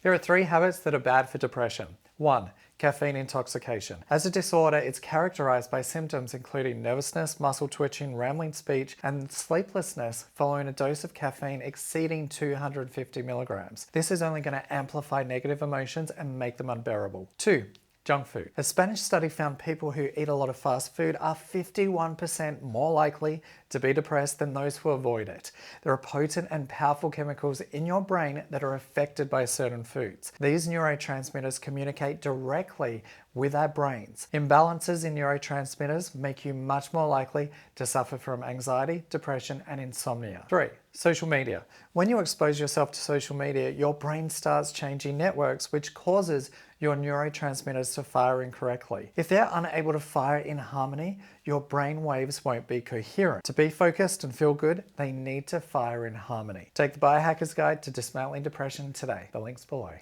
Here are 3 habits that are bad for depression. 1. Caffeine intoxication. As a disorder, it's characterized by symptoms including nervousness, muscle twitching, rambling speech, and sleeplessness following a dose of caffeine exceeding 250 milligrams. This is only going to amplify negative emotions and make them unbearable. 2. Junk food. A Spanish study found people who eat a lot of fast food are 51% more likely to be depressed than those who avoid it. There are potent and powerful chemicals in your brain that are affected by certain foods. These neurotransmitters communicate directly with our brains. Imbalances in neurotransmitters make you much more likely to suffer from anxiety, depression, and insomnia. 3. Social media. When you expose yourself to social media, your brain starts changing networks, which causes your neurotransmitters to fire incorrectly. If they're unable to fire in harmony, your brain waves won't be coherent. To be focused and feel good, they need to fire in harmony. Take the Biohacker's Guide to Dismantling Depression today. The link's below.